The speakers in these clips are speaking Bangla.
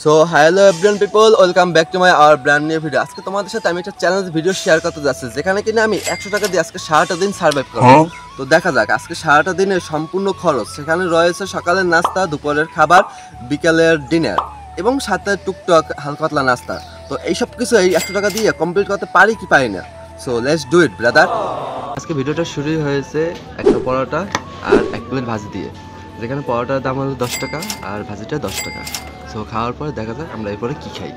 So hello everyone people, welcome back to my our brand new video. আজকে তোমাদের সাথে আমি একটা চ্যালেঞ্জ ভিডিও শেয়ার করতে যাচ্ছি, যেখানে কিনা আমি 100 টাকা দিয়ে আজকে সারাটা দিন সার্ভাইভ করব। তো দেখা যাক আজকে সারাটা দিনের সম্পূর্ণ খরচ। সেখানে রয়েছে সকালের নাস্তা, দুপুরের খাবার, বিকালের ডিনার এবং সাথে টুকটাক হালকা পাতলা নাস্তা। তো এইসব কিছু এই 100 টাকা দিয়ে কমপ্লিট করতে পারি কি পারি না। So let's do it brother. আজকে ভিডিওটা শুরু হয়েছে একটা পরোটা আর এক প্লেট ভাজি দিয়ে, যেখানে পরোটার দাম হলো 10 টাকা আর ভাজিটা 10 টাকা। সো খাওয়ার পরে দেখা যাক আমরা এরপরে কি খাই।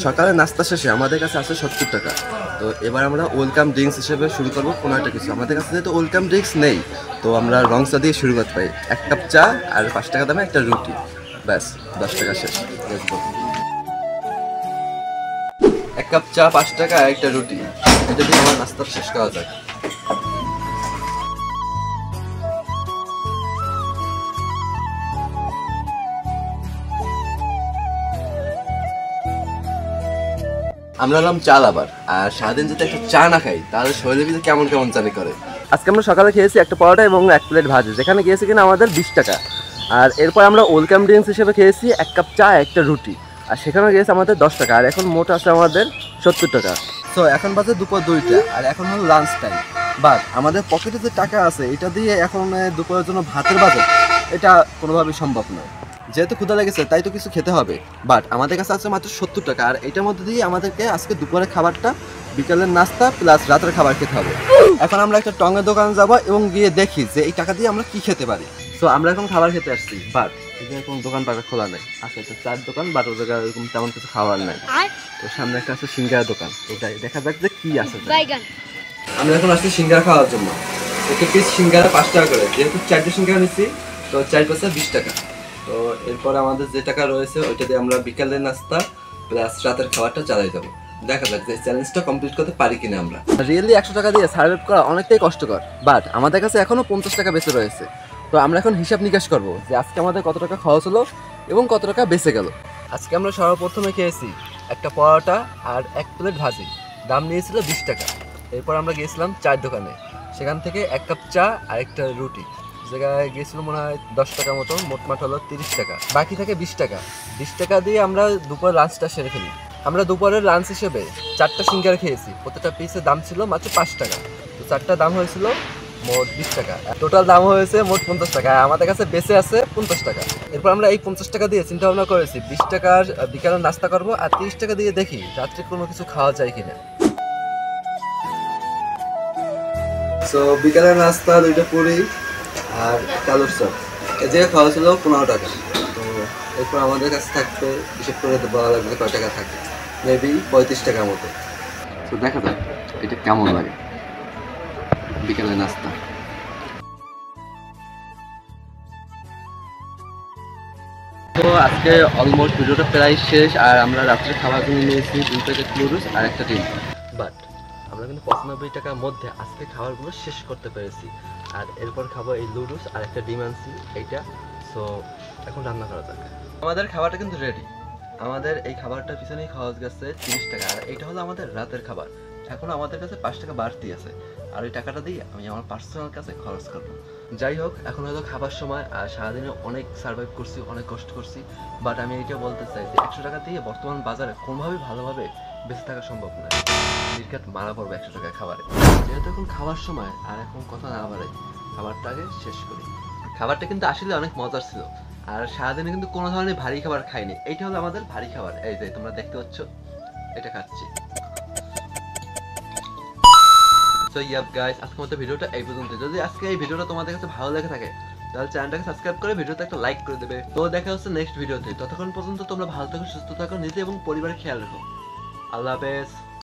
সকালে নাস্তা শেষে আমাদের কাছে আছে 70 টাকা। তো এবার আমরা ওয়েলকাম ড্রিঙ্কস হিসেবে শুরু করবো কোনো একটা কিছু। আমাদের কাছে যেহেতু ওয়েলকাম ড্রিঙ্কস নেই, তো আমরা রং চা দিয়ে শুরু করতে পারি। 1 কাপ চা আর 5 টাকা দামে একটা রুটি, ব্যাস 10 টাকা শেষ। 1 কাপ চা, 5 টাকা আর একটা রুটি, এটা দিয়ে আমার নাস্তা শেষ করা যায়। আমরা হলাম চা লাভার, আর সারাদিন যদি একটা চা না খাই তাহলে শরীরের ভিতরে কেমন কেমন জানি করে। আজকে আমরা সকালে খেয়েছি একটা পরোটা এবং 1 প্লেট ভাজি, যেখানে গিয়েছে কিনা আমাদের 20 টাকা। আর এরপর আমরা ওয়েলকাম ড্রিঙ্কস হিসেবে খেয়েছি 1 কাপ চা একটা রুটি, আর সেখানে গিয়েছে আমাদের 10 টাকা। আর এখন মোট আছে আমাদের 70 টাকা। সো এখন বাজে দুপুর 2টা, আর এখন হলো লাঞ্চ টাইম। বাট আমাদের পকেটে যে টাকা আছে এটা দিয়ে এখন দুপুরের জন্য ভাতের বাজেট এটা কোনোভাবেই সম্ভব নয়। যেহেতু ক্ষুধা লেগেছে তাই তো কিছু খেতে হবে, বাট আমাদের কাছে আছে মাত্র 70 টাকা। আর এটার মধ্যে দিয়ে আমাদেরকে আজকে দুপুরের খাবারটা, বিকালের নাস্তা প্লাস রাতের খাবার খেতে হবে। এখন আমরা একটা টঙের দোকানে যাবো এবং গিয়ে দেখি যে এই টাকা দিয়ে আমরা কি খেতে পারি। সো আমরা এখন খাবার খেতে আসছি, বাট এখানে কোনো দোকান পাকা খোলা নেই। আছে একটা চার দোকান, বাট ও জায়গায় এরকম তেমন কিছু খাবার নাই। তো সামনে একটা আছে সিঙ্গারা দোকান, তো দেখা যাক যে কি আছে। আমরা এখন আসছি সিঙ্গারা খাওয়ার জন্য। একটা পিস সিঙ্গারা 5 টাকা করে, যেহেতু 4টা সিঙ্গারা নিচ্ছি তো 4 পয়সা 20 টাকা। তো এরপর আমাদের যে টাকা রয়েছে ওইটা দিয়ে আমরা বিকালের নাস্তা প্লাস রাতের খাবারটা চালাই যাবো। দেখা যাক যে চ্যালেঞ্জটা কমপ্লিট করতে পারি কিনা আমরা। রিয়েলি 100 টাকা দিয়ে সার্ভাইভ করা অনেকটাই কষ্টকর, বাট আমাদের কাছে এখনো 50 টাকা বেঁচে রয়েছে। তো আমরা এখন হিসাব নিকাশ করবো যে আজকে আমাদের কত টাকা খরচ হলো এবং কত টাকা বেঁচে গেল। আজকে আমরা সর্বপ্রথমে খেয়েছি একটা পরোটা আর 1 প্লেট ভাজি, দাম নিয়েছিল 20 টাকা। এরপর আমরা গিয়েছিলাম চায়ের দোকানে, সেখান থেকে 1 কাপ চা আর একটা রুটি, জায়গায় গিয়েছিল মনে হয় 10 টাকা মতো, মোটমাট হলো 30 টাকা। বাকি থাকে 20 টাকা। 20 টাকা দিয়ে আমরা দুপুরের লাঞ্চটা সেরে ফেলি। আমরা দুপুরের লাঞ্চ হিসেবে 4টা সিঙ্গারা খেয়েছি, প্রত্যেকটা পিসের দাম ছিল মাত্র 5 টাকা। তো 4টা দাম হয়েছিল মোট 20 টাকা, টোটাল দাম হয়েছে মোট 50 টাকা। আমাদের কাছে বেঁচে আছে 50 টাকা। এরপর আমরা এই 50 টাকা দিয়ে চিন্তা ভাবনা করেছি 20 টাকার বিকালের নাস্তা করবো, আর 30 টাকা দিয়ে দেখি রাত্রে কোনো কিছু খাওয়া যায় কিনা। সো বিকালের নাস্তা 2টা পুরি আর কালোর চপ, এই জায়গায় খাওয়া ছিল 15 টাকা। তো এরপর আমাদের কাছে থাকতে হিসেব করে বলা লাগবে কয় টাকা থাকে, মেবি 35 টাকার মতো। তো দেখা যাক এটা কেমন লাগে বিকালের নাস্তা। তো আজকে অলমোস্ট ভিডিওটা প্রায় শেষ, আর আমরা রাত্রে খাবার জন্য নিয়েছি 2 প্যাকেট নুডলস আর একটা ডিম। বাট আমরা কিন্তু 95 টাকার মধ্যে আজকে খাবারগুলো শেষ করতে পেরেছি। আর এরপর খাবো এই নুডলস আর একটা ডিম আনছি এইটা। সো এখন রান্না করা যাক। আমাদের খাবারটা কিন্তু রেডি। আমাদের এই খাবারটার পিছনেই খরচ গেছে 30 টাকা, আর এটা হলো আমাদের রাতের খাবার। এখন আমাদের কাছে 5 টাকা বাড়তি আছে, আর ওই টাকাটা দিয়ে আমি আমার পার্সোনাল কাছে খরচ করবো। যাই হোক, এখন হয়তো খাবার সময়, আর সারাদিনে অনেক সার্ভাইভ করছি, অনেক কষ্ট করছি। বাট আমি এইটা বলতে চাই যে 100 টাকা দিয়ে বর্তমান বাজারে কোনোভাবেই ভালোভাবে বেঁচে থাকা সম্ভব নয়। নির্ঘাত মারা পড়বে 100 টাকায় খাবারে। যেহেতু এখন খাবার সময়, আর এখন কথা না বাড়াই, খাবারটা আগে শেষ করি। খাবারটা কিন্তু আসলে অনেক মজার ছিল, আর সারাদিনে কিন্তু কোনো ধরনের ভারী খাবার খাইনি। এইটা হলো আমাদের ভারী খাবার, এই যে তোমরা দেখতে পাচ্ছ এটা খাচ্ছি। সো ইয়াপ গাইস, আজকের মতো ভিডিওটা এই পর্যন্ত। যদি আজকে এই ভিডিওটা তোমাদের কাছে ভালো লেগে থাকে তাহলে চ্যানেলটাকে সাবস্ক্রাইব করে ভিডিওতে একটা লাইক করে দেবে। তো দেখা হচ্ছে নেক্সট ভিডিওতে। ততক্ষণ পর্যন্ত তোমরা ভালো থাকো, সুস্থ থাকো, নিজে এবং পরিবারের খেয়াল রাখো। আল্লাহ হাফেজ।